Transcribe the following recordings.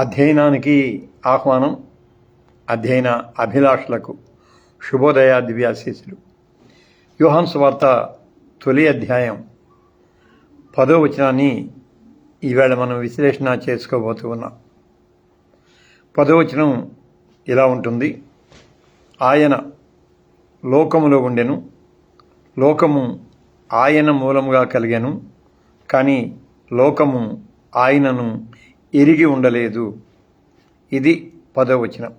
అధ్యయనానికి ఆహ్వానం. అధ్యయన అభిలాషులకు శుభోదయ దివ్యాశీస్సులు. యోహాను సువార్త తొలి అధ్యాయం 10వ వచనాన్ని ఈవేళ మనం విశ్లేషణ చేసుకోబోతూ ఉన్నాం. 10వ వచనం ఇలా ఉంటుంది: ఆయన లోకములో ఉండెను, లోకము ఆయన మూలముగా కలిగెను, కానీ లోకము ఆయనను ఎరిగి ఉండలేదు. ఇది 10వ వచనం.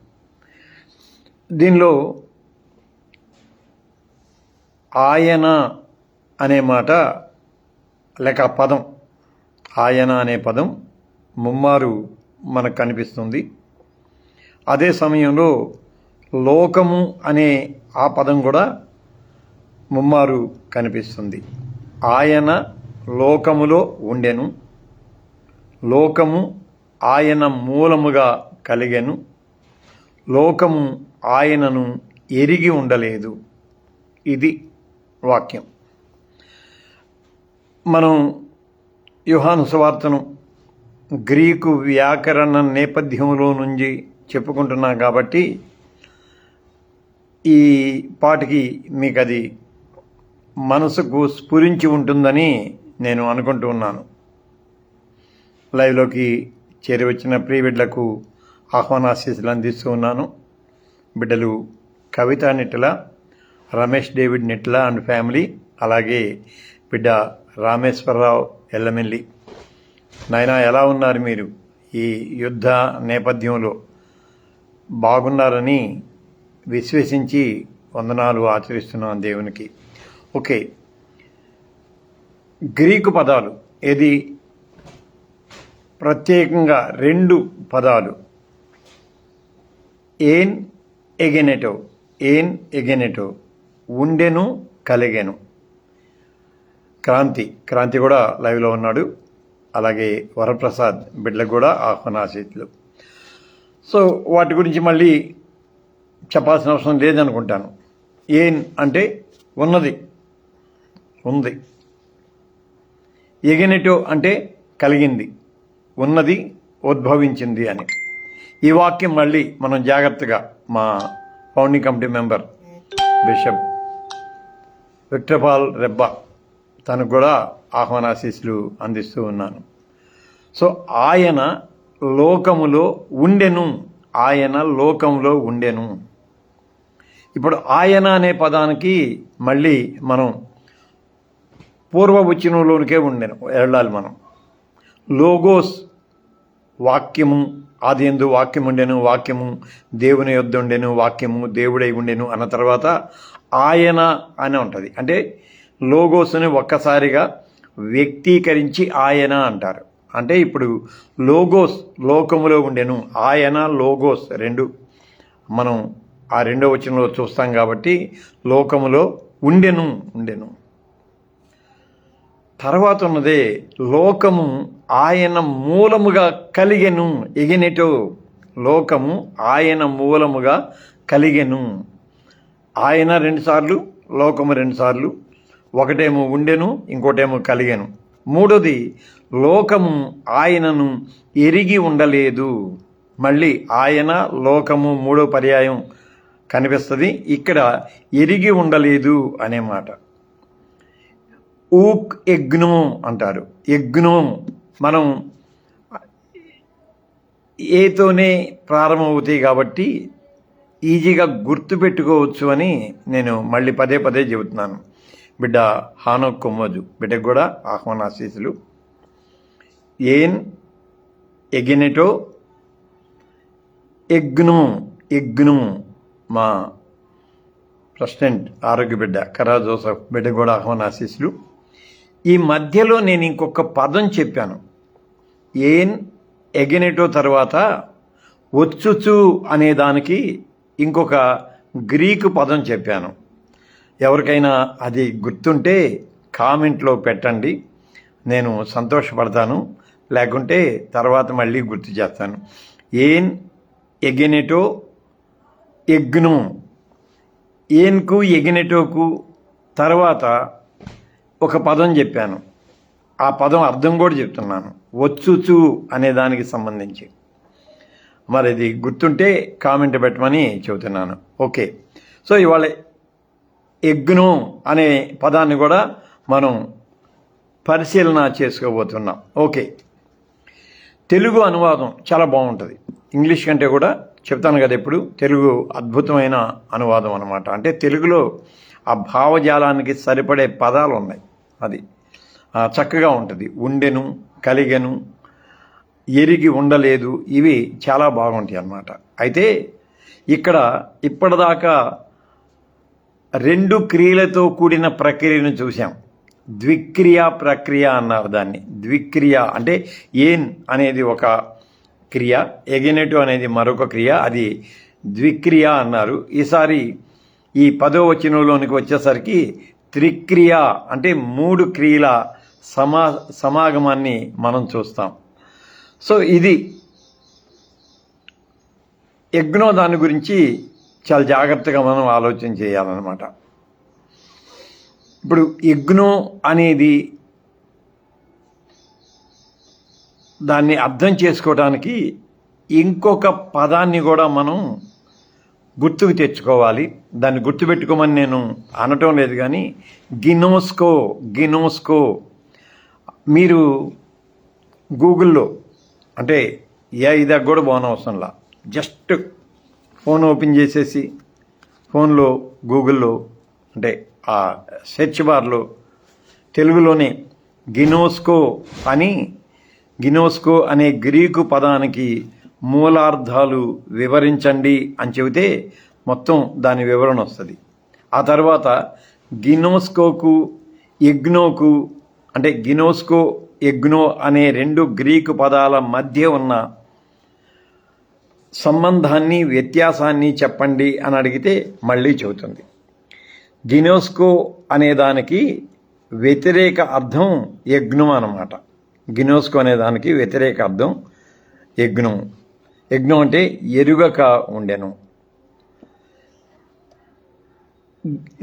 దీనిలో ఆయన అనే మాట లేక పదం, ఆయన అనే పదం ముమ్మారు మనకు కనిపిస్తుంది. అదే సమయంలో లోకము అనే ఆ పదం కూడా ముమ్మారు కనిపిస్తుంది. ఆయన లోకములో ఉండెను, లోకము ఆయన మూలముగా కలిగెను, లోకము ఆయనను ఎరిగి ఉండలేదు. ఇది వాక్యం. మనం యోహాను సువార్తను గ్రీకు వ్యాకరణ నేపథ్యంలో నుంచి చెప్పుకుంటున్నాం కాబట్టి ఈ పాటికి మీకు అది మనసుకు స్ఫురించి ఉంటుందని నేను అనుకుంటూ ఉన్నాను. లైవ్లోకి చేరి వచ్చిన ప్రియ బిడ్డలకు ఆహ్వానాశీస్సులు అందిస్తూ ఉన్నాను. బిడ్డలు Kavitha Nitla, Ramesh David Nitla and family, అలాగే బిడ్డ రామేశ్వరరావు ఎల్లమెల్లి. నాయనా, ఎలా ఉన్నారు మీరు? ఈ యుద్ధ నేపథ్యంలో బాగున్నారని విశ్వసించి వందనాలు ఆచరిస్తున్నాను దేవునికి. ఓకే, గ్రీకు పదాలు ఏది ప్రత్యేకంగా 2 పదాలు, ఏన్ ఎగెనెటో, ఉండెను, కలిగెను. క్రాంతి కూడా లైవ్లో ఉన్నాడు. అలాగే వరప్రసాద్ బిడ్డలకు కూడా ఆహ్వానాశీస్సులు. సో వాటి గురించి మళ్ళీ చెప్పాల్సిన అవసరం లేదనుకుంటాను. ఏన్ అంటే ఉంది. ఎగెనెటో అంటే కలిగింది, ఉన్నది, ఉద్భవించింది అని. ఈ వాక్యం మళ్ళీ మనం జాగ్రత్తగా మా founding committee member bishop Victor Paul Rebba తనకు కూడా ఆహ్వానాశీస్సులు అందిస్తూ ఉన్నాను. సో ఆయన లోకములో ఉండెను. ఇప్పుడు ఆయన అనే పదానికి మళ్ళీ మనం పూర్వవచనంలోనికే వెళ్ళాలి మనం. లోగోస్ వాక్యము, ఆదియందు వాక్యం ఉండెను, వాక్యము దేవుని యొద్ద ఉండెను, వాక్యము దేవుడై ఉండెను అన్న తర్వాత ఆయన అని ఉంటుంది. అంటే లోగోస్ని ఒక్కసారిగా వ్యక్తీకరించి ఆయన అంటారు. అంటే ఇప్పుడు లోగోస్ లోకములో ఉండెను, ఆయన లోగోస్ 2 మనం ఆ 2వ వచనంలో చూస్తాం కాబట్టి లోకములో ఉండెను. తర్వాత ఉన్నదే లోకము ఆయన మూలముగా కలిగెను, ఎగెనెటో. లోకము ఆయన మూలముగా కలిగెను. ఆయన 2 సార్లు, లోకము 2 సార్లు. ఒకటేమో ఉండెను, ఇంకోటేమో కలిగెను. మూడోది లోకము ఆయనను ఎరిగి ఉండలేదు. మళ్ళీ ఆయన లోకము 3వ పర్యాయం కనిపిస్తుంది. ఇక్కడ ఎరిగి ఉండలేదు అనే మాట. ఎగ్నో అంటారు. ఎగ్నో మనం ఏతోనే ప్రారంభమవుతాయి కాబట్టి ఈజీగా గుర్తుపెట్టుకోవచ్చు అని నేను మళ్ళీ పదే చెబుతున్నాను. బిడ్డ హానో కొమ్మోజు బిడ్డకు కూడా ఆహ్వానాశీస్సులు. ఏన్ ఎగెనెటో, ఎగ్నో మా ప్రెసిడెంట్ ఆరోగ్య బిడ్డ కరా జోసఫ్ బిడ్డకు కూడా ఆహ్వానాశీస్సులు. ఈ మధ్యలో నేను ఇంకొక పదం చెప్పాను. ఏన్ ఎగెనెటో తర్వాత వచ్చుచు అనే దానికి ఇంకొక గ్రీకు పదం చెప్పాను. ఎవరికైనా అది గుర్తుంటే కామెంట్లో పెట్టండి, నేను సంతోషపడతాను. లేకుంటే తర్వాత మళ్ళీ గుర్తు చేస్తాను. ఏన్ ఎగెనెటో, ఎగ్నో. ఏన్కు ఎగెనెటోకు తర్వాత ఒక పదం చెప్పాను. ఆ పదం అర్థం కూడా చెప్తున్నాను. వచ్చుచు అనే దానికి సంబంధించి మరి ఇది గుర్తుంటే కామెంట్ పెట్టమని చెబుతున్నాను. ఓకే, సో ఇవాళ యజ్ఞం అనే పదాన్ని కూడా మనం పరిశీలన చేసుకోబోతున్నాం. ఓకే, తెలుగు అనువాదం చాలా బాగుంటుంది. ఇంగ్లీష్ కంటే కూడా చెప్తాను కదా ఎప్పుడు, తెలుగు అద్భుతమైన అనువాదం అన్నమాట. అంటే తెలుగులో ఆ భావజాలానికి సరిపడే పదాలు ఉన్నాయి. అది చక్కగా ఉంటుంది. ఉండెను, కలిగెను, ఎరిగి ఉండలేదు, ఇవి చాలా బాగుంటాయి అన్నమాట. అయితే ఇక్కడ ఇప్పటిదాకా రెండు క్రియలతో కూడిన ప్రక్రియను చూసాం. ద్విక్రియా ప్రక్రియ అన్నారు దాన్ని. ద్విక్రియ అంటే ఏన్ అనేది ఒక క్రియ, ఎగెనెటివ్ అనేది మరొక క్రియ, అది ద్విక్రియ అన్నారు. ఈసారి ఈ 10వ వచనంలోనికి వచ్చేసరికి త్రిక్రియ అంటే 3 క్రియల సమాగమాన్ని మనం చూస్తాం. సో ఇది యజ్ఞో దాని గురించి చాలా జాగ్రత్తగా మనం ఆలోచన చేయాలన్నమాట. ఇప్పుడు యజ్ఞో అనేది దాన్ని అర్థం చేసుకోవడానికి ఇంకొక పదాన్ని కూడా మనం గుర్తుకు తెచ్చుకోవాలి. దాన్ని గుర్తుపెట్టుకోమని నేను అనటం లేదు, కానీ గినోస్కో మీరు గూగుల్లో అంటే ఇదా కూడా బాగునవసరంలా, జస్ట్ ఫోన్ ఓపెన్ చేసేసి ఫోన్లో గూగుల్లో అంటే ఆ సెర్చ్ బార్లో తెలుగులోనే గినోస్కో అనే గ్రీకు పదానికి మూలార్థాలు వివరించండి అని చెబితే మొత్తం దాని వివరణ వస్తుంది. ఆ తర్వాత గినోస్కోకు యజ్ఞోకు అంటే గినోస్కో యజ్ఞో అనే 2 గ్రీకు పదాల మధ్య ఉన్న సంబంధాన్ని వ్యత్యాసాన్ని చెప్పండి అని అడిగితే మళ్ళీ చెబుతుంది. గినోస్కో అనే దానికి వ్యతిరేక అర్థం యజ్ఞం అన్నమాట. గినోస్కో అనే దానికి వ్యతిరేక అర్థం యజ్ఞం. యజ్ఞం అంటే ఎరుగక ఉండెను.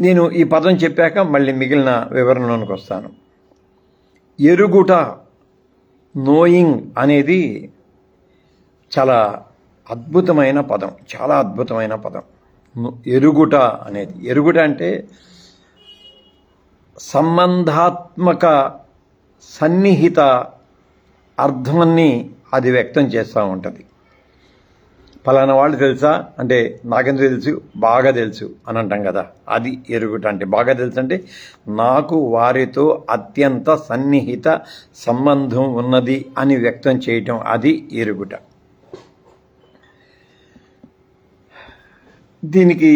నేను ఈ పదం చెప్పాక మళ్ళీ మిగిలిన వివరణలోనికి వస్తాను. ఎరుగుట, నోయింగ్ అనేది చాలా అద్భుతమైన పదం, చాలా అద్భుతమైన పదం. ఎరుగుట అనేది, ఎరుగుట అంటే సంబంధాత్మక సన్నిహిత అర్థాన్ని అది వ్యక్తం చేస్తూ ఉంటుంది. పలానా వాళ్ళు తెలుసా అంటే నాకెందుకు తెలుసు, బాగా తెలుసు అని అంటాం కదా, అది ఎరుగుట అంటే. బాగా తెలుసు అంటే నాకు వారితో అత్యంత సన్నిహిత సంబంధం ఉన్నది అని వ్యక్తం చేయటం, అది ఎరుగుట. దీనికి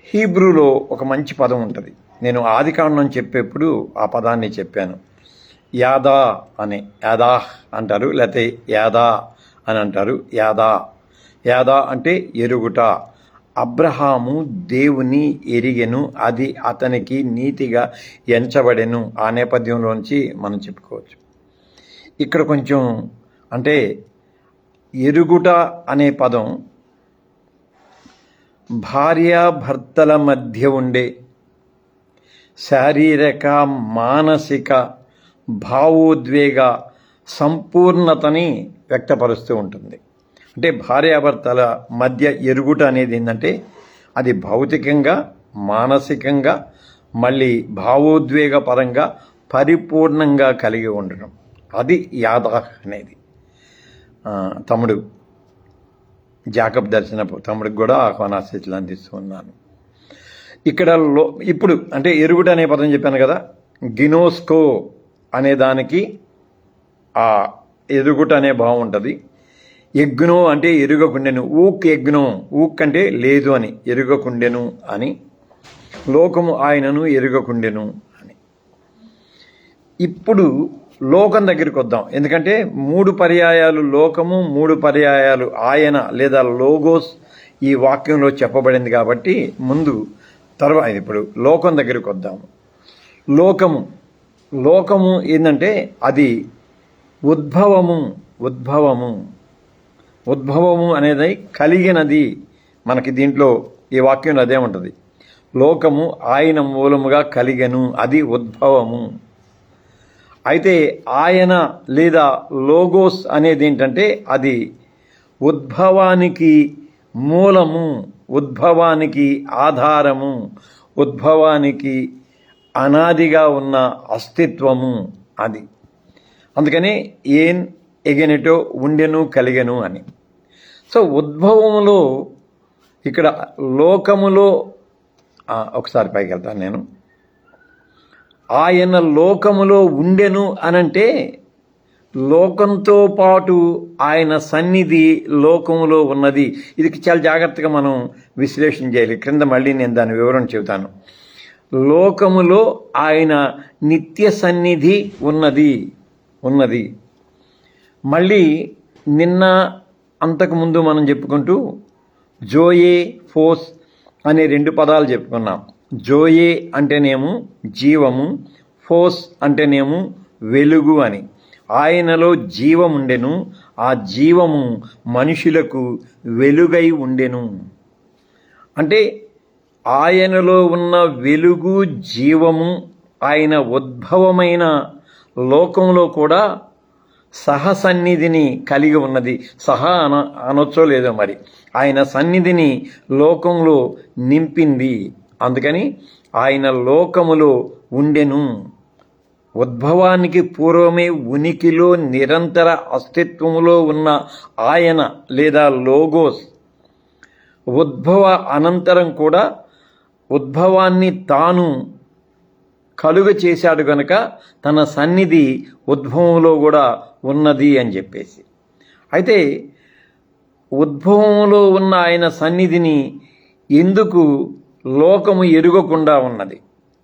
హీబ్రూలో ఒక మంచి పదం ఉంటుంది. నేను ఆదికాండం చెప్పేప్పుడు ఆ పదాన్ని చెప్పాను. యాదా అంటారు, లేకపోతే యాదా అని అంటారు. యాదా అంటే ఎరుగుట. అబ్రహాము దేవుని ఎరిగెను, అది అతనికి నీతిగా ఎంచబడెను. ఆ నేపథ్యంలోంచి మనం చెప్పుకోవచ్చు. ఇక్కడ కొంచెం అంటే ఎరుగుట అనే పదం భార్యాభర్తల మధ్య ఉండే శారీరక, మానసిక, భావోద్వేగ సంపూర్ణతని వ్యక్తపరుస్తూ ఉంటుంది. అంటే భార్యాభర్తల మధ్య ఎరుగుట అనేది ఏంటంటే అది భౌతికంగా, మానసికంగా, మళ్ళీ భావోద్వేగ పరంగా పరిపూర్ణంగా కలిగి ఉండడం, అది యాదా అనేది. తమ్ముడు జాకబ్ దర్శనపు తమ్ముడికి కూడా ఆహ్వానాశీస్సులు అందిస్తూ ఉన్నాను. ఇక్కడ ఇప్పుడు అంటే ఎరుగుట అనే పదం చెప్పాను కదా, గినోస్కో అనే దానికి ఆ ఎరుగుట అనే భావం ఉంటుంది. యజ్ఞో అంటే ఎరుగకుండెను, ఊక్ అంటే లేదు అని, ఎరుగకుండెను అని, లోకము ఆయనను ఎరుగకుండెను అని. ఇప్పుడు లోకం దగ్గరికి వద్దాం. ఎందుకంటే 3 పర్యాయాలు లోకము, 3 పర్యాయాలు ఆయన లేదా లోగోస్ ఈ వాక్యంలో చెప్పబడింది కాబట్టి ముందు తర్వాత ఇప్పుడు లోకం దగ్గరికి వద్దాము. లోకము ఏంటంటే అది ఉద్భవము అనేది కలిగినది. మనకి దీంట్లో ఈ వాక్యంలో అదే ఉంటుంది. లోకము ఆయన మూలముగా కలిగెను, అది ఉద్భవము. అయితే ఆయన లేదా లోగోస్ అనేది ఏంటంటే అది ఉద్భవానికి మూలము, ఉద్భవానికి ఆధారము, ఉద్భవానికి అనాదిగా ఉన్న అస్తిత్వము అది. అందుకని ఏన్ ఎగెనెటో ఉండెను కలిగెను అని. సో ఉద్భవములో ఇక్కడ లోకములో ఒకసారి పైకి వెళ్తాను నేను. ఆయన లోకములో ఉండెను అనంటే లోకంతో పాటు ఆయన సన్నిధి లోకములో ఉన్నది. ఇది చాలా జాగ్రత్తగా మనం విశ్లేషణ చేయాలి. క్రింద మళ్ళీ నేను దాని వివరణ చెబుతాను. లోకములో ఆయన నిత్య సన్నిధి ఉన్నది. మళ్ళీ నిన్న అంతకుముందు మనం చెప్పుకుంటూ జోయే ఫోస్ అనే 2 పదాలు చెప్పుకున్నాం. జోయే అంటేనేమో జీవము, ఫోస్ అంటేనేమో వెలుగు అని. ఆయనలో జీవం ఉండెను, ఆ జీవము మనుషులకు వెలుగై ఉండెను. అంటే ఆయనలో ఉన్న వెలుగు, జీవము ఆయన ఉద్భవమైన లోకంలో కూడా సహసన్నిధిని కలిగి ఉన్నది. అనొచ్చో లేదో మరి. ఆయన సన్నిధిని లోకంలో నింపింది. అందుకని ఆయన లోకములో ఉండెను. ఉద్భవానికి పూర్వమే ఉనికిలో నిరంతర అస్తిత్వములో ఉన్న ఆయన లేదా లోగోస్ ఉద్భవ అనంతరం కూడా ఉద్భవాన్ని తాను కలుగ చేశాడు గనుక తన సన్నిధి ఉద్భవంలో కూడా ఉన్నది అని చెప్పేసి. అయితే ఉద్భవంలో ఉన్న ఆయన సన్నిధిని ఎందుకు లోకము ఎరుగకుండా ఉన్నది?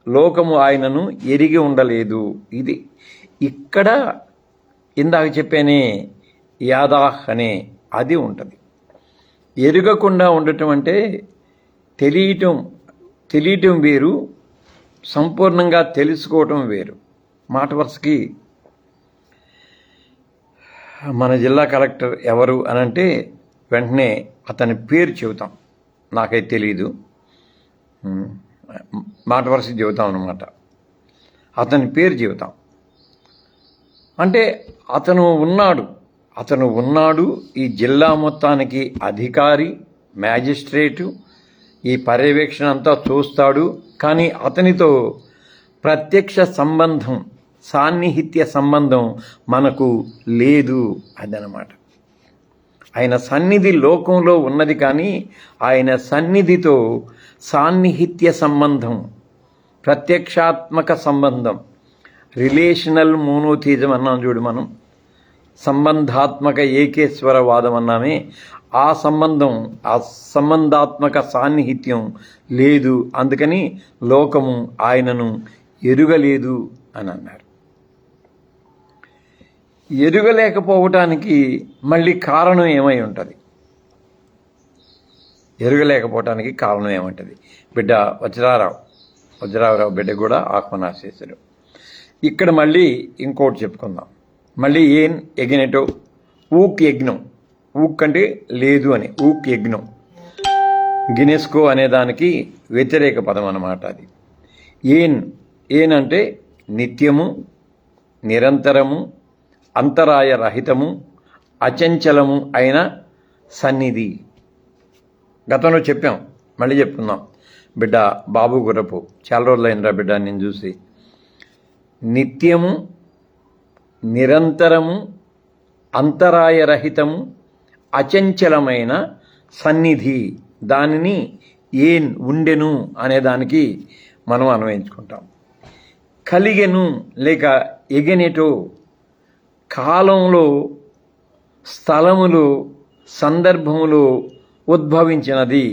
లోకము ఆయనను ఎరిగి ఉండలేదు. ఇది ఇక్కడ ఇందాక చెప్పానే యాదాహ్ అనే అది ఉంటుంది. ఎరుగకుండా ఉండటం అంటే తెలియటం వేరు, సంపూర్ణంగా తెలుసుకోవటం వేరు. మాట వరుసకి మన జిల్లా కలెక్టర్ ఎవరు అనంటే వెంటనే అతని పేరు చెబుతాం. నాకైతే తెలీదు, మాట వరుసకి చెబుతాం అన్నమాట. అతని పేరు చెబుతాం అంటే అతను ఉన్నాడు. ఈ జిల్లా మొత్తానికి అధికారి, మ్యాజిస్ట్రేటు, ఈ పర్యవేక్షణ అంతా చూస్తాడు. కానీ అతనితో ప్రత్యక్ష సంబంధం, సాన్నిహిత్య సంబంధం మనకు లేదు. అదనమాట. ఆయన సన్నిధి లోకంలో ఉన్నది, కానీ ఆయన సన్నిధితో సాన్నిహిత్య సంబంధం, ప్రత్యక్షాత్మక సంబంధం, రిలేషనల్ మోనోథిజం అన్నాం చూడు మనం, సంబంధాత్మక ఏకేశ్వరవాదం అన్నామే. ఆ సంబంధాత్మక సాన్నిహిత్యం లేదు. అందుకని లోకము ఆయనను ఎరుగలేదు అని అన్నారు. ఎరుగలేకపోవటానికి మళ్ళీ కారణం ఏమై ఉంటుంది? ఎరుగలేకపోవటానికి కారణం ఏమంటుంది? బిడ్డ వజ్రారావు బిడ్డ కూడా ఆత్మనాశేశ్వరు. ఇక్కడ మళ్ళీ ఇంకోటి చెప్పుకుందాం. మళ్ళీ ఏన్ ఎగినెటో ఊక్ యజ్ఞం. ఊక్ అంటే లేదు అని, ఊక్ యజ్ఞం. గినెస్కో అనే దానికి వ్యతిరేక పదం అన్నమాట అది. ఏన్ అంటే నిత్యము, నిరంతరము, అంతరాయ రహితము, అచంచలము అయిన సన్నిధి. గతంలో చెప్పాం, మళ్ళీ చెప్పుకుందాం. బిడ్డ బాబు గుర్రపు చాలా రోజులైనరా బిడ్డ నేను చూసి. నిత్యము, నిరంతరము, అంతరాయ రహితము, అచంచలమైన సన్నిధి. దానిని ఏన్ ఉండెను అనే దానికి మనం అన్వయించుకుంటాం. కలిగెను లేక ఎగెనెటో కాలంలో, స్థలములు, సందర్భములు ఉద్భవించినది.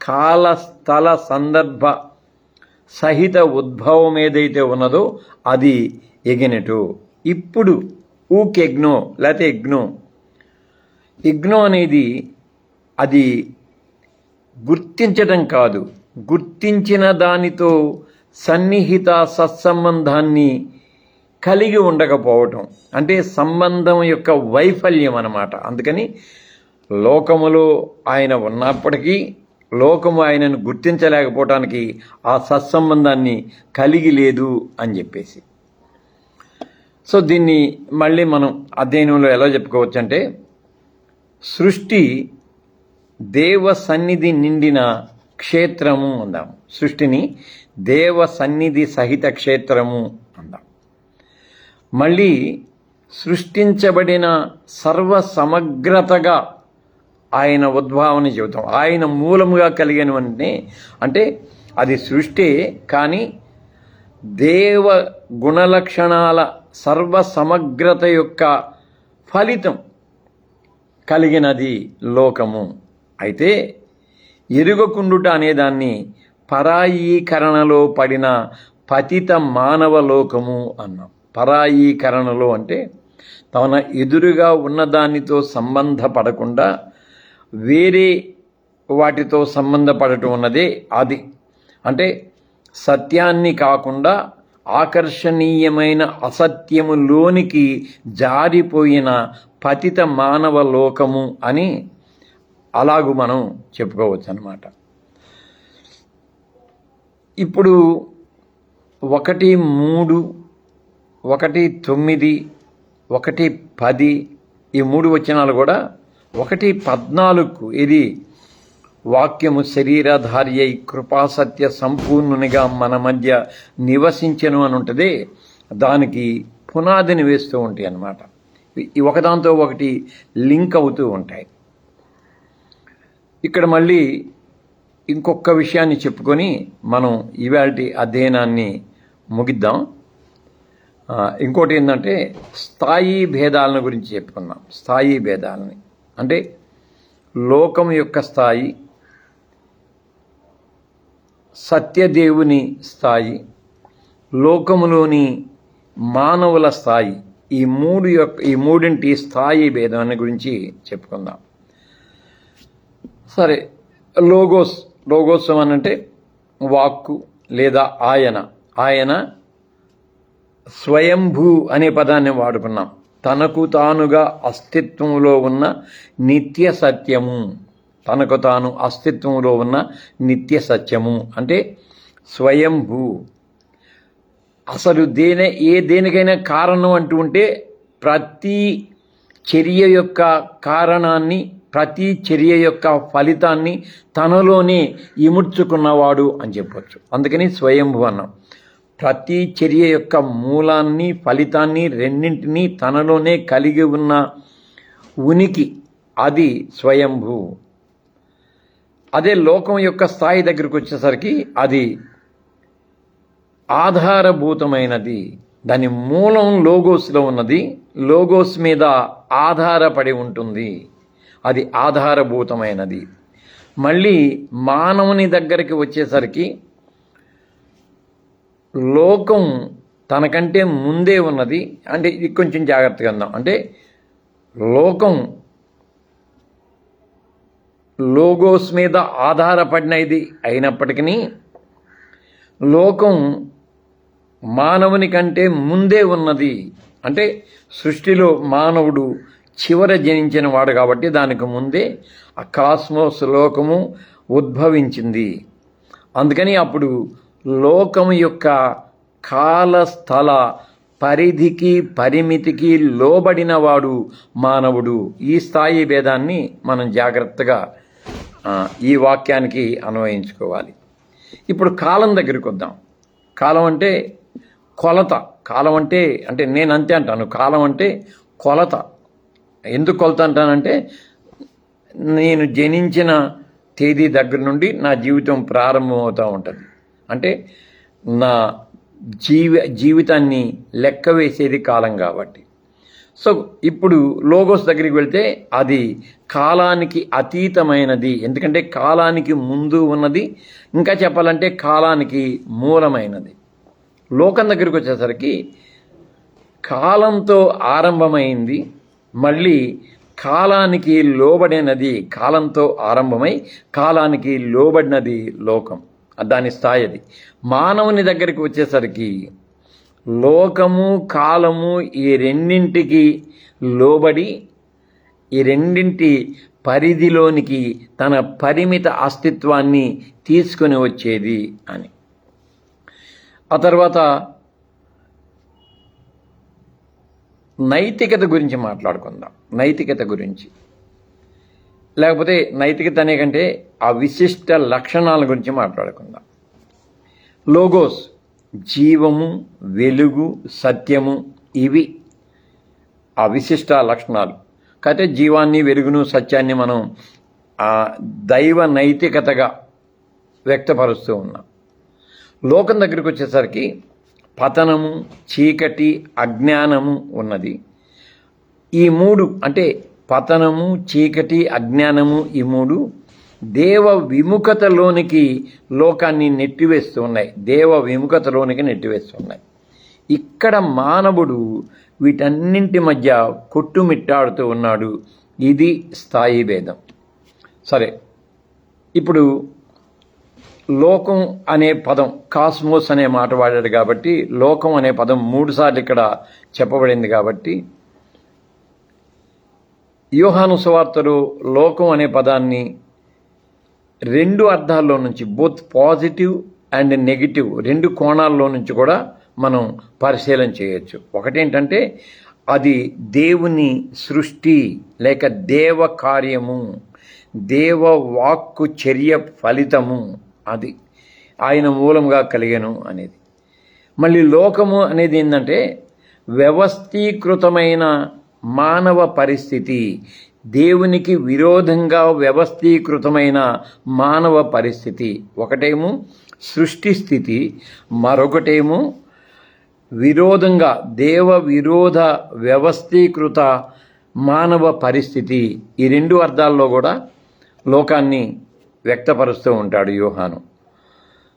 కాల స్థల సందర్భ సహిత ఉద్భవం ఏదైతే ఉన్నదో అది ఎగెనెటో. ఇప్పుడు ఊకెగ్నో లేకపోతే ఇగ్నో అనేది అది గుర్తించడం కాదు, గుర్తించిన దానితో సన్నిహిత సత్సంబంధాన్ని కలిగి ఉండకపోవటం అంటే సంబంధం యొక్క వైఫల్యం అన్నమాట. అందుకని లోకములో ఆయన ఉన్నప్పటికీ లోకము ఆయనను గుర్తించలేకపోవటానికి ఆ సత్సంబంధాన్ని కలిగి లేదు అని చెప్పేసి. సో దీన్ని మళ్ళీ మనం అధ్యయనంలో ఎలా చెప్పుకోవచ్చు అంటే, సృష్టి దేవ సన్నిధి నిండిన క్షేత్రము అందాం. సృష్టిని దేవ సన్నిధి సహిత క్షేత్రము అందాం. మళ్ళీ సృష్టించబడిన సర్వ సమగ్రతగా ఆయన ఉద్భావన చెబుతాం. ఆయన మూలముగా కలిగినవన్నీ అంటే అది సృష్టి, కానీ దేవ గుణలక్షణాల సర్వ సమగ్రత యొక్క ఫలితం కలిగినది లోకము. అయితే ఎరుగకుండుట అనేదాన్ని పరాయీకరణలో పడిన పతిత మానవ లోకము అన్నాం. పరాయీకరణలో అంటే తన ఎదురుగా ఉన్నదానితో సంబంధపడకుండా వేరే వాటితో సంబంధపడటం ఉన్నదే అది. అంటే సత్యాన్ని కాకుండా ఆకర్షణీయమైన అసత్యములోనికి జారిపోయిన పతిత మానవ లోకము అని అలాగూ మనం చెప్పుకోవచ్చు అన్నమాట. ఇప్పుడు 1:3, 1:9, 1:10 ఈ 3 వచనాలు కూడా 1:14 ఇది వాక్యము శరీరధారి అయి కృపాసత్య సంపూర్ణునిగా మన మధ్య నివసించెను అని ఉంటుంది. దానికి పునాదిని వేస్తూ ఉంటాయి అన్నమాట. ఈ ఒకదాంతో ఒకటి లింక్ అవుతూ ఉంటాయి. ఇక్కడ మళ్ళీ ఇంకొక విషయాన్ని చెప్పుకొని మనం ఇవాల్టి అధ్యయనాన్ని ముగిద్దాం. ఇంకోటి ఏంటంటే స్థాయి భేదాలను గురించి చెప్పుకున్నాం. స్థాయి భేదాలని అంటే లోకం యొక్క స్థాయి, సత్యదేవుని స్థాయి, లోకములోని మానవుల స్థాయి, ఈ మూడింటి స్థాయి భేదాన్ని గురించి చెప్పుకుందాం. సరే, లోగోస్ అనంటే వాక్కు లేదా ఆయన స్వయంభూ అనే పదాన్ని వాడుకున్నాం. తనకు తానుగా అస్తిత్వంలో ఉన్న నిత్య సత్యము, తనకు తాను అస్తిత్వంలో ఉన్న నిత్య సత్యము అంటే స్వయంభూ. అసలు దేనికైనా కారణం అంటూ ఉంటే ప్రతి చర్య యొక్క కారణాన్ని, ప్రతి చర్య యొక్క ఫలితాన్ని తనలోనే ఇముడ్చుకున్నవాడు అని చెప్పవచ్చు. అందుకని స్వయంభూ అన్నాం. ప్రతి చర్య యొక్క మూలాన్ని, ఫలితాన్ని రెండింటినీ తనలోనే కలిగి ఉన్న ఉనికి, అది స్వయంభూ. అదే లోకం యొక్క స్థాయి దగ్గరికి వచ్చేసరికి అది ఆధారభూతమైనది. దాని మూలం లోగోస్లో ఉన్నది, లోగోస్ మీద ఆధారపడి ఉంటుంది. అది ఆధారభూతమైనది. మళ్ళీ మానవుని దగ్గరికి వచ్చేసరికి లోకం తనకంటే ముందే ఉన్నది. అంటే ఇది కొంచెం జాగ్రత్తగా అందాం. అంటే లోకం లోగోస్ మీద ఆధారపడినది అయినప్పటికీ లోకం మానవుని కంటే ముందే ఉన్నది. అంటే సృష్టిలో మానవుడు చివర జనించిన వాడు కాబట్టి దానికి ముందే ఆ కాస్మోస్ లోకము ఉద్భవించింది. అందుకని అప్పుడు లోకము యొక్క కాలస్థల పరిధికి పరిమితికి లోబడినవాడు మానవుడు. ఈ స్థాయి భేదాన్ని మనం జాగ్రత్తగా ఈ వాక్యానికి అన్వయించుకోవాలి. ఇప్పుడు కాలం దగ్గరికి వద్దాం. కాలం అంటే కొలత. కాలం అంటే నేను అంతే అంటాను, కాలం అంటే కొలత. ఎందుకు కొలత అంటానంటే నేను జనించిన తేదీ దగ్గర నుండి నా జీవితం ప్రారంభమవుతూ ఉంటుంది. అంటే నా జీవితాన్ని లెక్క వేసేది కాలం కాబట్టి. సో ఇప్పుడు లోగోస్ దగ్గరికి వెళ్తే అది కాలానికి అతీతమైనది. ఎందుకంటే కాలానికి ముందు ఉన్నది, ఇంకా చెప్పాలంటే కాలానికి మూలమైనది. లోకం దగ్గరికి వచ్చేసరికి కాలంతో ఆరంభమైంది, మళ్ళీ కాలానికి లోబడినది. కాలంతో ఆరంభమై కాలానికి లోబడినది లోకం, దాని స్థాయి అది. మానవుని దగ్గరికి వచ్చేసరికి లోకము కాలము ఈ రెండింటికి లోబడి ఈ రెండింటి పరిధిలోనికి తన పరిమిత అస్తిత్వాన్ని తీసుకొని వచ్చేది అని. ఆ తర్వాత నైతికత గురించి మాట్లాడుకుందాం. నైతికత గురించి లేకపోతే నైతికత అనే కంటే ఆ విశిష్ట లక్షణాల గురించి మాట్లాడుకుందాం. లోగోస్ జీవము, వెలుగు, సత్యము, ఇవి ఆ విశిష్ట లక్షణాలు. కాకపోతే జీవాన్ని, వెలుగును, సత్యాన్ని మనం దైవ నైతికతగా వ్యక్తపరుస్తూ ఉన్నాం. లోకం దగ్గరికి వచ్చేసరికి పతనము, చీకటి, అజ్ఞానము ఉన్నది. ఈ మూడు అంటే పతనము, చీకటి, అజ్ఞానము, ఈ మూడు దేవ విముఖతలోనికి లోకాన్ని నెట్టివేస్తూ ఉన్నాయి. దేవ విముఖతలోనికి నెట్టివేస్తున్నాయి. ఇక్కడ మానవుడు వీటన్నింటి మధ్య కొట్టుమిట్టాడుతూ ఉన్నాడు. ఇది స్థాయి భేదం. సరే, ఇప్పుడు లోకం అనే పదం, కాస్మోస్ అనే మాట వాడాడు కాబట్టి లోకం అనే పదం 3 సార్లు ఇక్కడ చెప్పబడింది కాబట్టి యోహాను సువార్తలో లోకం అనే పదాన్ని 2 అర్థాల్లో నుంచి, బోత్ పాజిటివ్ అండ్ నెగిటివ్ 2 కోణాల్లో నుంచి కూడా మనం పరిశీలన చేయొచ్చు. ఒకటేంటంటే అది దేవుని సృష్టి లేక దేవ కార్యము, దేవ వాక్కు చర్య ఫలితము, అది ఆయన మూలంగా కలిగను అనేది. మళ్ళీ లోకము అనేది ఏంటంటే వ్యవస్థీకృతమైన మానవ పరిస్థితి, దేవునికి విరోధంగా వ్యవస్థీకృతమైన మానవ పరిస్థితి. ఒకటేమో సృష్టి స్థితి, మరొకటేమో విరోధంగా దేవ విరోధ వ్యవస్థీకృత మానవ పరిస్థితి. ఈ 2 అర్థాల్లో కూడా లోకాన్ని వ్యక్తపరుస్తూ ఉంటాడు యోహాను.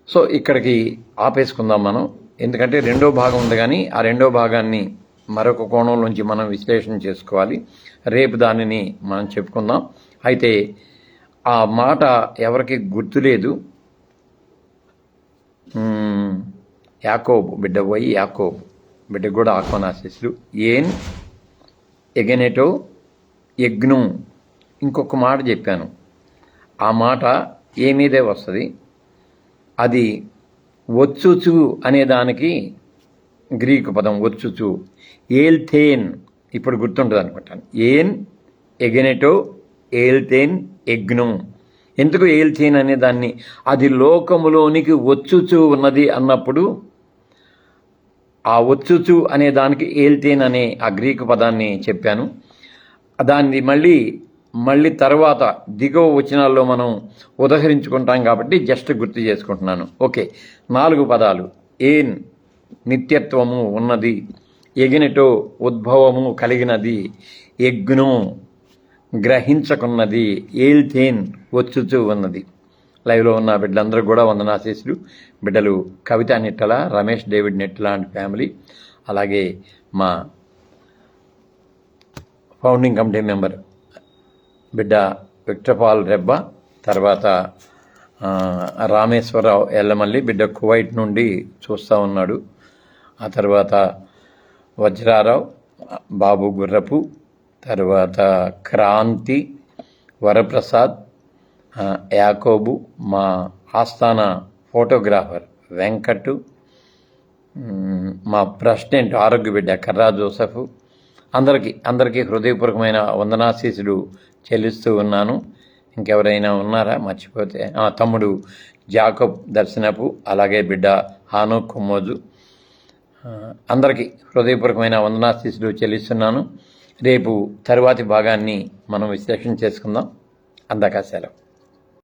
సో ఇక్కడికి ఆపేసుకుందాం మనం, ఎందుకంటే 2వ భాగం ఉంది కానీ ఆ 2వ భాగాన్ని మరొక కోణం నుంచి మనం విశ్లేషణ చేసుకోవాలి. రేపు దానిని మనం చెప్పుకుందాం. అయితే ఆ మాట ఎవరికి గుర్తులేదు. యాకోబు బిడ్డ పోయి, యాకోబు బిడ్డ కూడా ఆహ్వానాశిస్సులు. ఏన్ ఎగనెటో యజ్ఞు. ఇంకొక మాట చెప్పాను, ఆ మాట ఏ మీదే వస్తుంది. అది వచ్చుచు అనే దానికి గ్రీకు పదం వచ్చుచు, ఏల్థేన్. ఇప్పుడు గుర్తుంటుంది అనుకుంటాను. ఏన్ ఎగనెటో ఏల్థేన్ యజ్ఞు. ఎందుకు ఏల్థేన్ అనే దాన్ని, అది లోకములోనికి వచ్చుచు ఉన్నది అన్నప్పుడు ఆ వచ్చుచు అనే దానికి ఏల్థేన్ అనే ఆ గ్రీకు పదాన్ని చెప్పాను. దాన్ని మళ్ళీ తర్వాత దిగువ వచనాల్లో మనం ఉదహరించుకుంటాం కాబట్టి జస్ట్ గుర్తు చేసుకుంటున్నాను. ఓకే, 4 పదాలు. ఏన్ నిత్యత్వము ఉన్నది, ఎగినటో ఉద్భవము కలిగినది, యజ్ఞు గ్రహించకున్నది, ఏల్థేన్ వచ్చుచూ ఉన్నది. లైవ్లో ఉన్న బిడ్డలందరూ కూడా వందనాశీస్సులు. బిడ్డలు కవిత Nittala, Ramesh David Nittala and family, అలాగే మా ఫౌండింగ్ కమిటీ మెంబర్ బిడ్డ విక్టర్పాల్ రెబ్బ, తర్వాత రామేశ్వరరావు ఎల్లమల్లి బిడ్డ కువైట్ నుండి చూస్తూ ఉన్నాడు. ఆ తర్వాత వజ్రారావు, బాబు గుర్రపు, తర్వాత క్రాంతి, వరప్రసాద్, యాకోబు, మా ఆస్థాన ఫోటోగ్రాఫర్ వెంకట్, మా ప్రెసిడెంట్ ఆరోగ్య బిడ్డ కర్రా జోసెఫ్, అందరికీ హృదయపూర్వకమైన వందనాశీస్సులు చెల్లిస్తూ ఉన్నాను. ఇంకెవరైనా ఉన్నారా మర్చిపోతే? తమ్ముడు జాకబ్ దర్శనపు, అలాగే బిడ్డ హానో కొమ్మోజు, అందరికీ హృదయపూర్వకమైన వందనాశీస్సులు చెల్లిస్తున్నాను. రేపు తరువాతి భాగాన్ని మనం విశ్లేషణ చేసుకుందాం. అందాక సెలవు.